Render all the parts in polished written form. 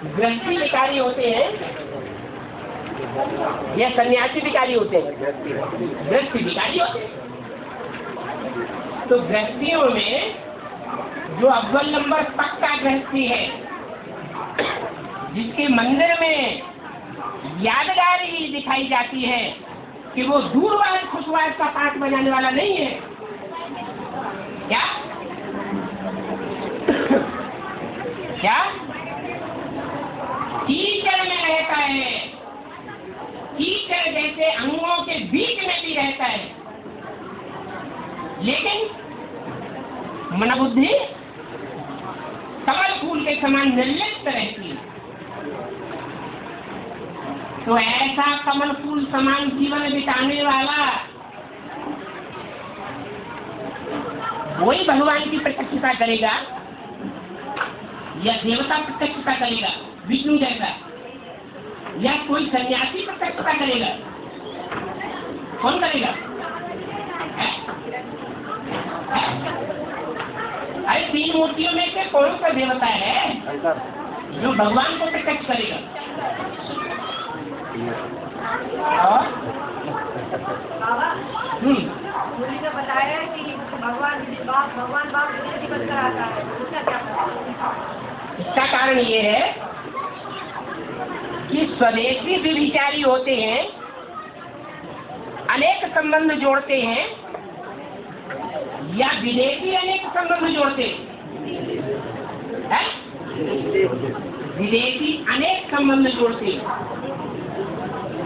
गृहस्थी विकारी होते हैं या सन्यासी विकारी होते हैं? गृहस्थी विकारी होते हैं। तो गृहस्थियों में जो अव्वल नंबर पक्का गृहस्थी है, जिसके मंदिर में यादगारी दिखाई जाती है कि वो दूरवाद खुशवाद का पाठ बजाने वाला नहीं है, क्या क्या कीचड़ में रहता है, कीचड़ जैसे अंगों के बीच में भी रहता है, लेकिन मनोबुद्धि कमल फूल के समान निर्लिप्त रहती है। तो ऐसा कमल फूल समान जीवन बिताने वाला वही भगवान की प्रत्यक्षता करेगा या देवता प्रत्यक्षता करेगा विष्णु जैसा, या कोई सन्यासी प्रत्यक्षता करेगा? कौन करेगा? अरे तीन मूर्तियों में से कौन सा देवता है जो भगवान को प्रत्यक्ष करेगा? मुझे तो बताया कि भगवान बाप बनकर आता है, उसका क्या कारण? इसका कारण ये है कि स्वदेशी विचारी होते हैं, अनेक संबंध जोड़ते हैं, या विदेशी अनेक संबंध जोड़ते हैं? विदेशी अनेक संबंध जोड़ते हैं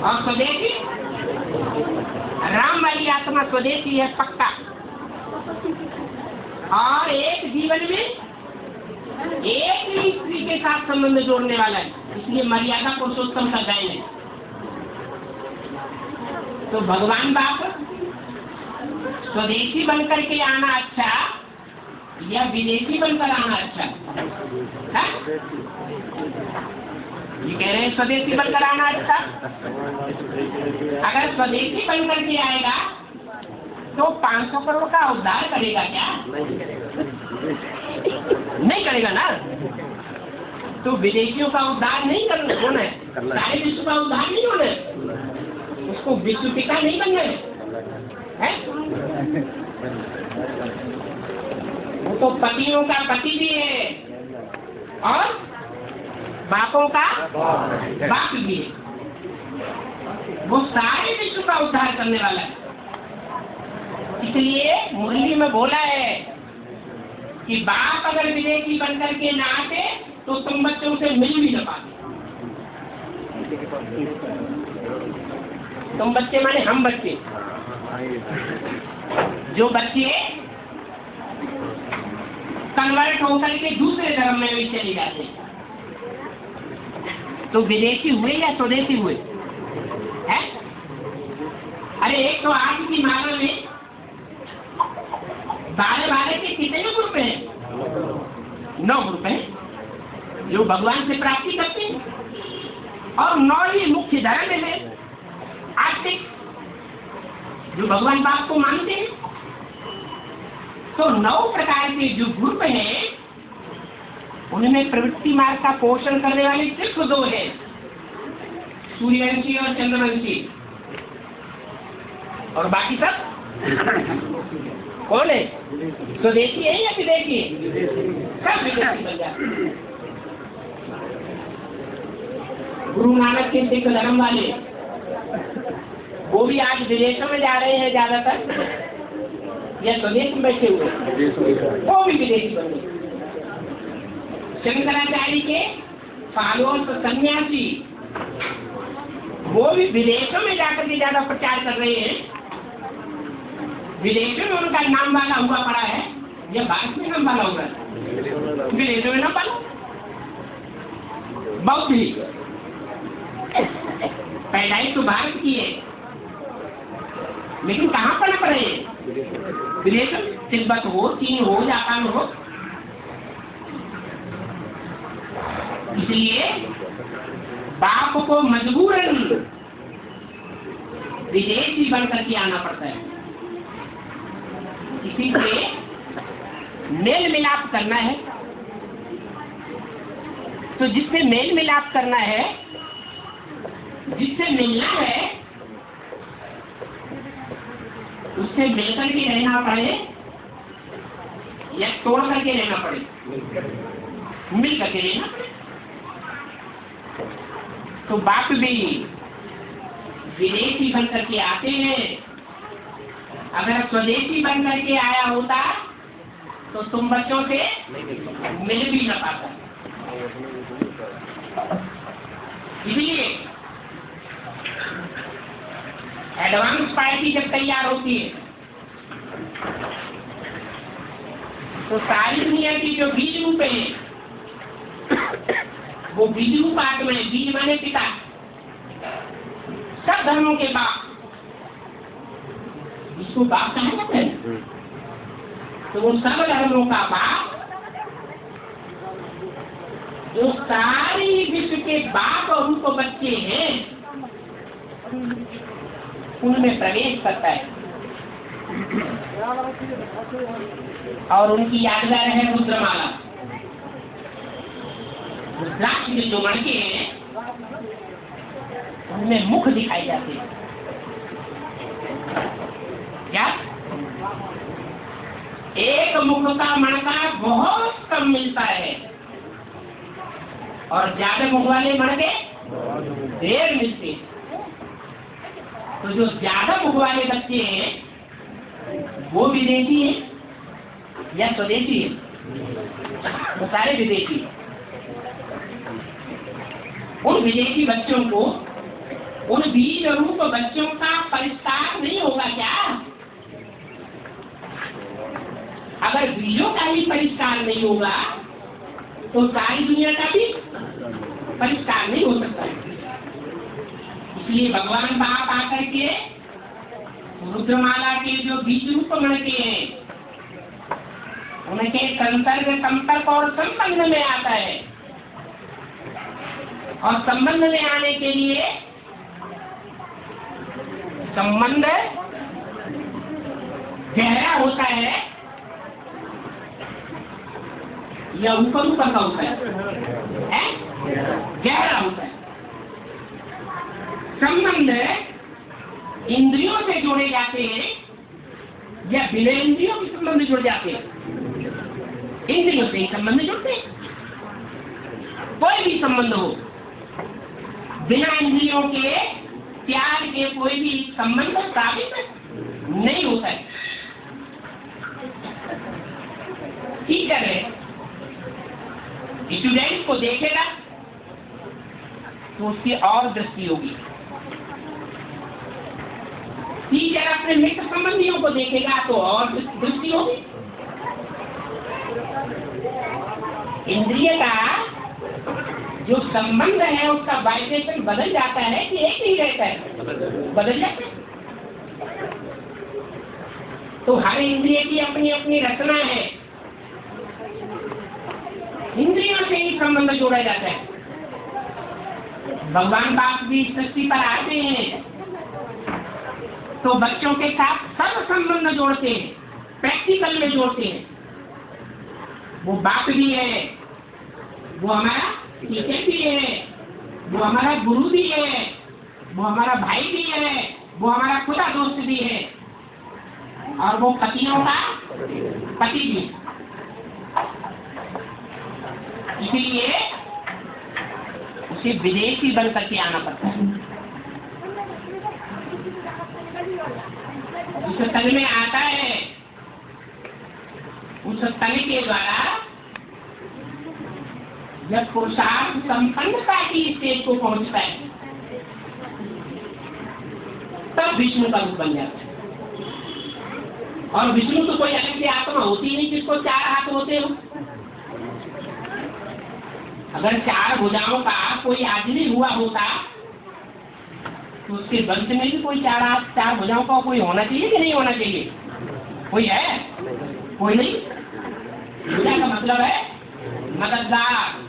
और स्वदेशी राम वाली आत्मा स्वदेशी है पक्का, और एक जीवन में एक ही स्त्री के साथ संबंध जोड़ने वाला है, इसलिए मर्यादा पुरुषोत्तम का गायन है। तो भगवान बाप स्वदेशी बनकर के आना अच्छा या विदेशी बनकर आना अच्छा है? ये कह रहे हैं स्वदेशी बनकर आना अच्छा। अगर स्वदेशी बनकर के आएगा तो 500 करोड़ का उद्धार करेगा क्या? नहीं करेगा ना। तो विदेशियों का उद्धार नहीं करना होना है, सारे विश्व का उद्धार नहीं होना है, उसको विश्व पिता नहीं बनना है? वो तो पतियों का पति भी है और बापों का बाप भी है, वो सारे विश्व का उद्धार करने वाला है। इसलिए मुरली में बोला है कि बाप अगर विदेशी बनकर के ना आते तो तुम बच्चों से मिल भी न पाते। तुम बच्चे माने हम बच्चे, जो बच्चे कन्वर्ट होकर के दूसरे धर्म में भी चले जाते, तो विदेशी हुए या स्वदेशी हुए? है? अरे 108 की माला में 12 के कितने ग्रुप हैं? 9 ग्रुप हैं जो भगवान से प्राप्ति करते हैं, और 9 ही मुख्य धर्म है आस्तिक जो भगवान बाप को मानते हैं। तो 9 प्रकार के जो ग्रुप हैं उनमें प्रवृत्ति मार्ग का पोषण करने वाले सिर्फ 2 हैं, सूर्यवंशी और चंद्रवंशी, और बाकी सब कौन है? स्वदेशी है या विदेशी है? सब विदेशी बन जाते। गुरु नानक के सिख धर्म वाले वो भी आज विदेशों में जा रहे हैं ज्यादातर, या स्वदेश में बैठे हुए, वो भी विदेशी बन गए। शंकराचार्य के फॉलोअर्स सन्यासी वो भी विदेशों में जाकर के ज्यादा प्रचार कर रहे हैं। विदेशों में उनका नाम वाला हुआ पड़ा है या भारत में नाम वाला हुआ है? विदेशों में नाम वाला बौद्ध ही, पैदाइश तो भारत की है लेकिन कहाँ पर पड़े हैं? विदेश में, तिब्बत हो, चीन हो, जापान हो। इसलिए बाप को मजबूरन विदेशी बनकर के आना पड़ता है, किसी से मेल मिलाप करना है तो जिससे मेल मिलाप करना है, जिससे मिलना है, उससे मिलकर के रहना पड़े या तोड़ करके रहना पड़े? मिल करके रहना पड़े। तो बाप भी विदेशी बन करके आते हैं। अगर स्वदेशी बन करके आया होता तो तुम बच्चों से मिल भी न पाता। इसलिए एडवांस पार्टी जब तैयार होती है तो सारी दुनिया की जो बीज रूप है, वो बीज रूप आत्मा है। बीज माने पिता, सब धर्मों के बाप, इसको बाप कहा जाता है। तो वो सब धर्मों का बाप, जो सारी विश्व के बाप और उनको बच्चे हैं, उनमें प्रवेश करता है। और उनकी यादगार है रुद्रमाला। रुद्राक्ष के जो मणके हैं उनमें मुख दिखाई जाते हैं। क्या? एक मुख का मणका बहुत कम मिलता है और ज्यादा मुख वाले मणके ढेर मिलते हैं। तो जो ज्यादा मुख वाले बच्चे हैं वो विदेशी हैं या स्वदेशी हैं? वो सारे विदेशी। उन विदेशी बच्चों को, उन बीज रूप बच्चों का परिष्कार नहीं होगा क्या? अगर बीजों का ही परिष्कार नहीं होगा तो सारी दुनिया का भी परिष्कार नहीं हो सकता। इसलिए भगवान बाप आकर के रुद्रमाला के जो बीज रूप मणके हैं उनके संसर्ग, संपर्क और संबंध में आता है। और संबंध में आने के लिए संबंध गहरा होता है या ऊपर ऊपर का होता है? गहरा होता है। संबंध इंद्रियों से जोड़े जाते हैं या बिना इंद्रियों के संबंध जुड़ जाते हैं? इंद्रियों से ही संबंध जुड़ते हैं। कोई भी संबंध हो, बिना इंद्रियों के त्याग के कोई भी संबंध साबित नहीं होता है। टीचर है, स्टूडेंट को देखेगा तो उसकी और दृष्टि होगी। टीचर अपने मित्र संबंधियों को देखेगा तो और दृष्टि होगी। इंद्रिय का जो संबंध है उसका वाइब्रेशन बदल जाता है कि एक ही रहता है? बदल जाता है। तो हर इंद्रिय की अपनी अपनी रचना है। इंद्रियों से ही संबंध जोड़ा जाता है। भगवान बाप भी सृष्टि पर आते हैं तो बच्चों के साथ सर्व संबंध जोड़ते हैं, प्रैक्टिकल में जोड़ते हैं। वो बाप भी है, वो हमारा टीचर भी है, वो हमारा गुरु भी है, वो हमारा भाई भी है, वो हमारा खुदा दोस्त भी है, और वो पतियों का पति भी। इसलिए उसे विदेशी बन करके आना पड़ता है। उस तन में आता है, उस तन के द्वारा जब पुरुषार्थ संपन्नता की स्टेज को पहुंचता है तब विष्णु का रूप बन जाता है। और विष्णु तो कोई अलग से आत्मा होती नहीं जिसको चार हाथ होते हो। अगर चार भुजाओं का कोई आदमी हुआ होता तो उसके वंश में भी कोई चार भुजाओं का कोई होना चाहिए कि नहीं होना चाहिए? कोई है? कोई नहीं। भुजा का मतलब है मददगार।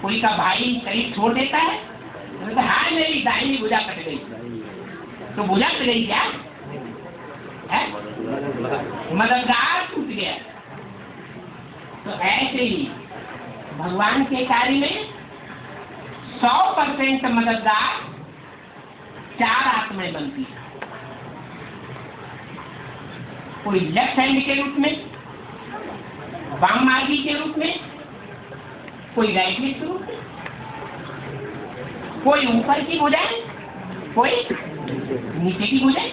कोई का भाई शरीर छोड़ देता है तो हाँ मेरी दाहिनी भुजा कट गई, तो भुजा कट गई क्या है? मददगार टूट गया। तो ऐसे ही भगवान के कार्य में 100% मददगार 4 आत्माएं बनती है। कोई लेफ्ट हैंड के रूप में, वाम मार्गी के रूप में, कोई राइट हैंड के रूप में, कोई ऊपर की भुजाएं, कोई नीचे की भुजाएं।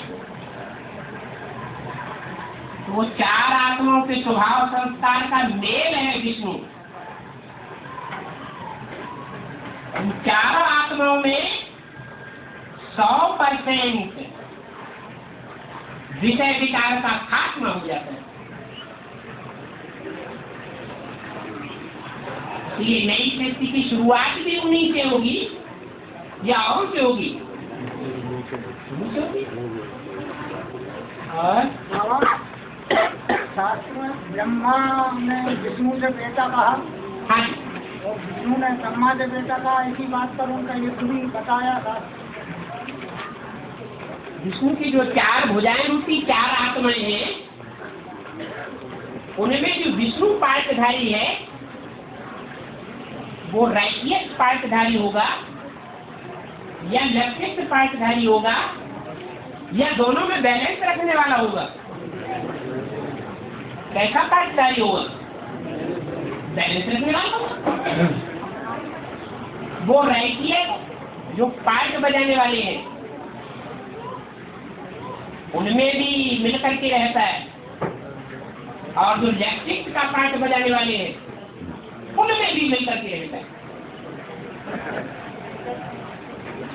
तो वो 4 आत्माओं के स्वभाव संस्कार का मेल है विष्णु। उन 4 आत्माओं में 100% विषय विकार का खात्मा हो जाता है। इसलिए नई सृष्टि की शुरुआत भी उन्हीं से होगी या और से होगी? और शास्त्र में ब्रह्मा ने विष्णु से बेटा कहा, हाँ, और विष्णु ने ब्रह्मा से बेटा कहा। इसी बात पर उनका युद्ध भी बताया था। विष्णु की जो 4 भुजाएं रूपी 4 आत्माएं हैं, उनमें जो विष्णु पार्टधारी है वो राइटियस पार्टधारी होगा या लेफ्टिस्ट पार्टधारी होगा या दोनों में बैलेंस रखने वाला होगा? कैसा पार्टधारी होगा? बैलेंस रखने वाला होगा। वो राइटियस जो पार्ट बजाने वाले हैं उनमें भी मिलकर के रहता है, और जो लेफ्टिस्ट का पार्ट बजाने वाले हैं उनमें भी मिलकर के रहता है।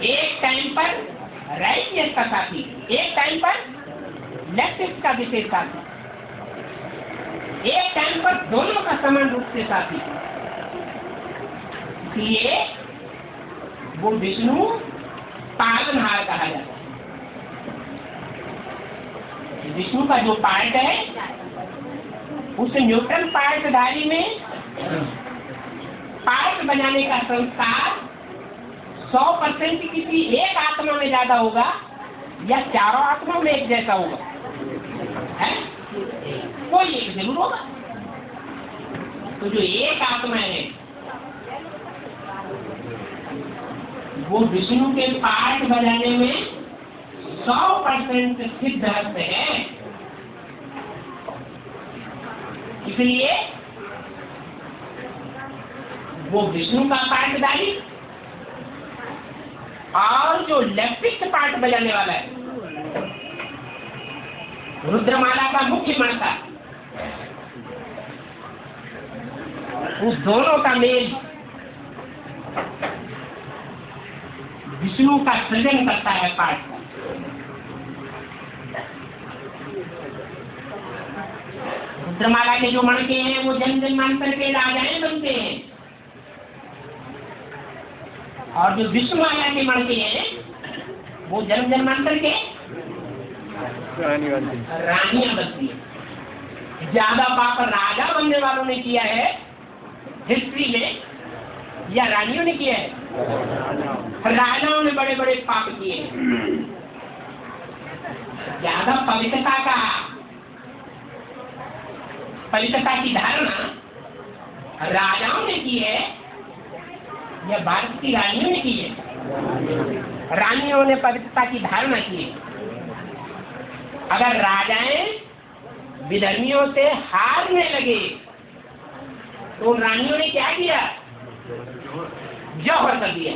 एक टाइम पर राइटियस का साथी, एक टाइम पर लेफ्टिस्ट का विशेष साथी, एक टाइम पर दोनों का समान रूप से साथी। इसलिए वो विष्णु पालनहार कहा जाता है। विष्णु का जो पार्ट है उस न्यूट्रल पार्टधारी में पार्ट बनाने का संस्कार 100% किसी एक आत्मा में ज्यादा होगा या 4 आत्मा में एक जैसा होगा? है? कोई एक जरूर होगा। तो जो एक आत्मा है वो विष्णु के पार्ट बजाने में 100% सिद्धहस्त है। इसलिए वो विष्णु का पार्टधारी और जो लेफ्टिस्ट पार्ट बजाने वाला है रुद्रमाला का मुख्य मंत्र, उस दोनों का मेल विष्णु का सृजन करता है पार्ट का। रुद्रमाला के जो मणके हैं वो जन्म जन्मांतर के राजाएं बनते हैं, और जो विष्णुमाला के मणके हैं वो जन्म जन्मांतर के रानियां बनती है। ज्यादा पाप राजा बनने वालों ने किया है हिस्ट्री में या रानियों ने किया है? राजाओं ने बड़े बड़े पाप किए हैं। ज्यादा पवित्रता की धारणा राजाओं ने की है या भारत की रानियों ने की है? रानियों ने पवित्रता की धारणा की है। अगर राजाएं विधर्मियों से हारने लगे तो रानियों ने क्या किया? जौहर कर दिया।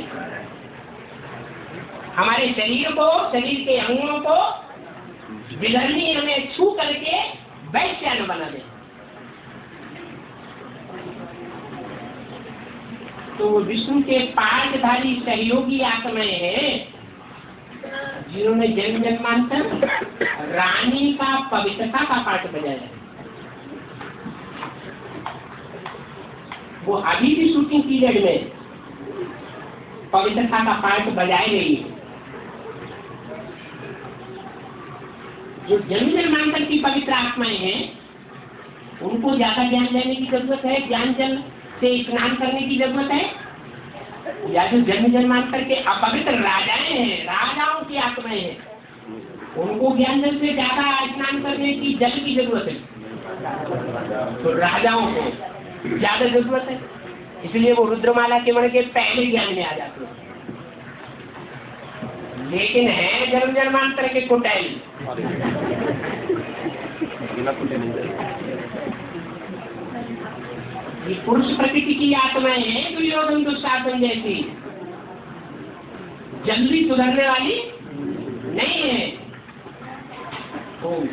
हमारे शरीर को, शरीर के अंगों को विधर्मी हमें छू करके वैश्या न बना दे। तो विष्णु के पार्टधारी सहयोगी आत्माएं हैं जिन्होंने जन्म जन्मांतर रानी का पवित्रता का पाठ बजाया। वो अभी भी शूटिंग पीरियड में पवित्रता का पाठ बजाए रही है। जो जन्म जन्मांतर की पवित्र आत्माएं हैं उनको ज्यादा ज्ञान लेने की जरूरत है, ज्ञान जल से स्नान करने की जरूरत है, या जो जन्म जन्मांतर के अपवित्र राजाएं हैं, राजाओं की आत्माएं हैं, उनको ज्ञान जल से ज्यादा स्नान करने की जल की जरूरत है। तो राजाओं को ज्यादा जरूरत है। इसलिए वो रुद्रमाला के मण के पहले ज्ञान में आ जाते हैं। लेकिन है जन्म जन्मांतर के कुटैल। ये पुरुष प्रकृति की आत्माएं हैं दुर्योधन दुशासन जैसी, जल्दी सुधरने वाली नहीं है। ओम